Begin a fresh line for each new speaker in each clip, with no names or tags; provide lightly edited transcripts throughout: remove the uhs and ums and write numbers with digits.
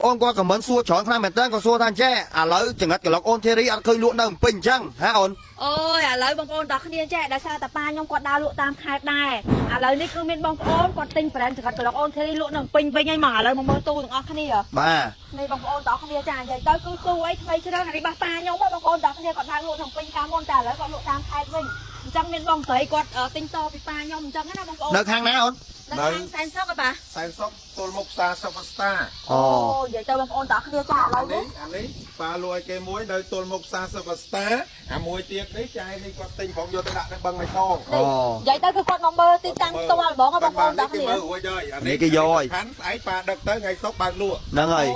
អូនគាត់ខមមិនសួរច្រើនខ្លាំងមែនតើគាត់សួរថាចេះឥឡូវចង្រិតក្លុកអូនធីរីអត់ឃើញលក់នៅពេញអញ្ចឹងហ៎អូន
អូយឥឡូវបងប្អូនតោះគ្នាចេះដោយសារតែប៉ាខ្ញុំគាត់ដើរលក់តាមខេត្តដែរឥឡូវនេះគឺមានបងប្អូនគាត់ទិញប្រេនចង្រិតក្លុកអូនធីរីលក់នៅពេញវិញហើយមកឥឡូវមកមើលទូទាំងអស់គ្នា
បាទ
នេះបងប្អូនតោះគ្នាចានិយាយទៅគឺទូអីថ្មីច្រើននេះបោះប៉ាខ្ញុំបងប្អូនតោះគ្នាគាត់ដើរលក់ក្នុងពេញកាលមុនតែឥឡូវគាត់លក់តាមខេត្តវិញអញ្ចឹងមានបងស្រីគាត់ទិញតពីប៉ាខ្ញុំអញ្ចឹងណាបងប្អូន
នៅខាងណាអូន
នៅខាងសែនសុកហ៎បាទ
សែនសុកទល់មុខផ្សារសុកស្តា
អូ
និយាយទៅបងប្អូនតោះគ្នាចាឥឡូវនេះ
អានេះប៉ាលួយគេមួយនៅទល់មុខផ្សារសុកស្តាអាមួយទៀតនេះចាយនេះគាត់ទិញផងយកទៅដាក់នៅបឹងបៃតង
អូ
និយាយទៅគឺគាត់មកមើលទីតាំងផ្ទាល់ហ្មងបងប្អូនតោះគ្នា
មើលរួចហើយអា
នេះគេយកហើយ
ខាងស្អែកប៉ាដឹកទៅថ្ងៃសុកបើកលក់
ហ្នឹងហើយ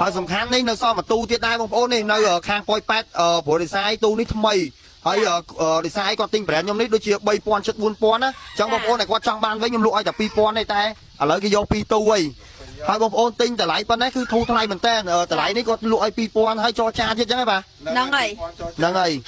ហើយសំខាន់នេះនៅសល់មួយទូទៀតដែរបងប្អូននេះនៅខាងប៉ោយប៉ែតព្រោះดีไซน์ទូនេះថ្មីហើយดีไซน์គាត់ទិញ brand ខ្ញុំនេះដូចជា 3000 ជិត 4000 ណាអញ្ចឹងបងប្អូនតែគាត់ចង់បានវិញខ្ញុំលក់ឲ្យតែ 2000 ទេតែឥឡូវគេយក2ទូហើយបងប្អូនទិញតម្លៃប៉ុណ្ណេះគឺធូរថ្លៃមែនតើតម្លៃនេះគាត់លក់ឲ្យ 2000 ហើយចរចាទៀតអញ្ចឹងហ៎បាទ
ហ្នឹងហើយ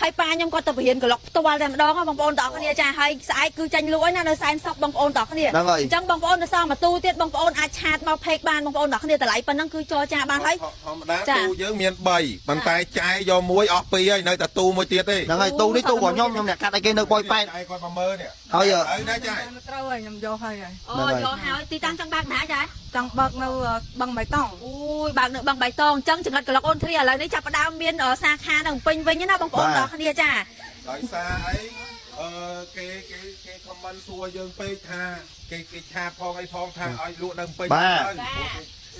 ហើយប៉ាខ្ញុំគាត់ទៅបរៀនក្លុកផ្ទាល់តែម្ដងបងប្អូនតោះគ្នាចាហើយស្អែកគឺចាញ់លក់ហើយណានៅសែនសុកបងប្អូនតោះគ្នា
អ
ញ្ចឹងបងប្អូននៅសល់មួយទូទៀតបងប្អូនអាចឆាតមកផេកបានបងប្អូនតោះគ្នាតម្លៃប៉ុណ្ណឹងគឺចរចាបានហើយ
ធម្មតាទូយើងមាន3ប៉ុន្តែចាយយកមួយអស់2ហើយនៅតែទូមួយទៀតទេ
ហ្នឹងហើយទូនេះទូរបស់ខ្ញុំអ្នកកាត់ឲ្យគេនៅប៉ោយប៉ែត
ចាយគាត់មកមើលនេះ
ហើយ
ណាចាយ
ត្រូវហើយខ្ញុំយកហើយ
អូយកហើយទីតាំងចង់បើកណាចា
ចង់បើកនៅបឹងបៃតង
អូយបើកនៅបឹងបៃតងអញ្ចឹងចង្រិតក្លុកអូនទ្រីឥឡូវនេះចាប់ផ្ដើមមានសាខានៅពេញវិញណាបងប្អូនតោះគ្នាចា
ដោយសារអីគេខមមិនសួរយើងពេកថាគេឆាតផងអីផងថាឲ្យលក់នៅពេញទៅ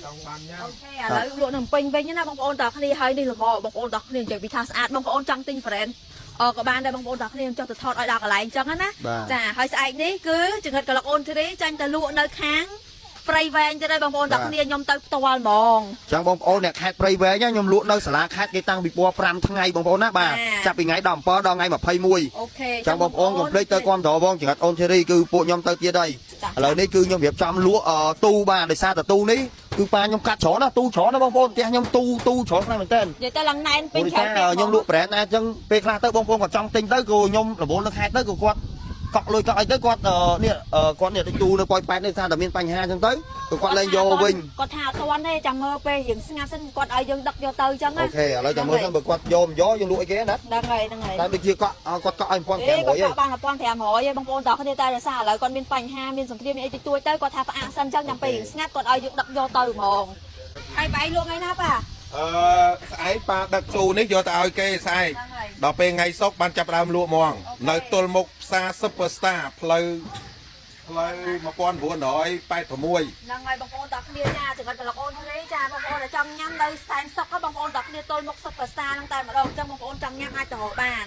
ចង់បានញ៉ាំ
អូខេឥឡូវលក់នៅពេញវិញណាបងប្អូនតោះគ្នាហើយនេះល្មមបងប្អូនតោះគ្នានិយាយពីថាស្អាតបងប្អូនចង់ទិញ brand ក៏បានដែរបងប្អូនតោះគ្នាចុះទៅថតឲ្យដល់កន្លែងអញ្ចឹងណាចាហើយស្អែកនេះគឺចង្រិតក្លុកអូនទ្រីចាញ់ទៅលក់នៅខាងព្រៃវែងទៅដែរបងប្អូនតោះគ្នាខ្ញុំទៅផ្ទាល់ហ្មង
ចឹងបងប្អូនអ្នកខេត្តព្រៃវែងខ្ញុំលក់នៅសាលាខេត្តគេតាំងពី5ថ្ងៃបងប្អូនណាបាទចាប់ពីថ្ងៃ17ដល់ថ្ងៃ21
អូខេ
ចឹងបងប្អូនកុំភ្លេចទៅគាំទ្របងចង្រិតអូនធីរីគឺពួកខ្ញុំទៅទៀតហើយឥឡូវនេះគឺខ្ញុំរៀបចំលក់ទូបាទដោយសារតែទូនេះគឺប៉ាខ្ញុំកាត់ច្រើនណាទូច្រើនណាបងប្អូនផ្ទះខ្ញុំទូច្រើនខ្លាំងមែនតើ
និយាយទៅឡើងណែនពេញខេត្ត
ខ្ញុំលក់ brand ណាអញ្ចឹងពេលខ្លះទៅបងប្អូនគាត់ចង់ទិញទៅក៏ខ្ញុំរវល់នៅខេត្តទៅក៏គាត់កក់លុយកក់អីទៅគាត់នេះគាត់នេះទូនៅប៉ោយប៉ែតនេះថាតែមានបញ្ហាអញ្ចឹងទៅគាត់លែងយកវិញ
គាត់ថាអត់ទាន់ទេចាំមើលពេលរៀងស្ងាត់សិនគាត់ឲ្យយើងដឹកយកទៅអញ្ចឹងណា
អូខេឥឡូវចាំមើលសិនបើគាត់យកយើងលក់អីគេណា
ហ្នឹងហើយ
តែដូចជាគាត់កក់ឲ្យ1500
ឯងគាត់បាន1500ឯងបងប្អូនតោះគ្នាតែរសារឥឡូវគាត់មានបញ្ហាមានសង្គ្រាមមានអីតិចតួចទៅគាត់ថាផ្អាកសិនអញ្ចឹងចាំពេលរៀងស្ងាត់គាត់ឲ្យយើងដឹកយកទៅហ្មងហើយបែរលក់ថ្ងៃណាប៉ា
ស្អែកប៉ាដឹកទូនេះយកទៅឲ្យគេស្អែកដល់ពេលថ្ងៃសុកបានចាប់ដើមលក់ហ្មងនៅទល់មុខផ្សារ Superstar ផ្លូវ1986
ហ្នឹងហើយបងប្អូនតោះគ្នាចាចង្រិតក្លុកអូននេះចាបងប្អូនដែលចង់ញ៉ាំនៅសែនសុកបងប្អូនតោះគ្នាទល់មុខ Superstar ហ្នឹងតែម្ដងអញ្ចឹងបងប្អូនចង់ញ៉ាំអាចទៅរកបាន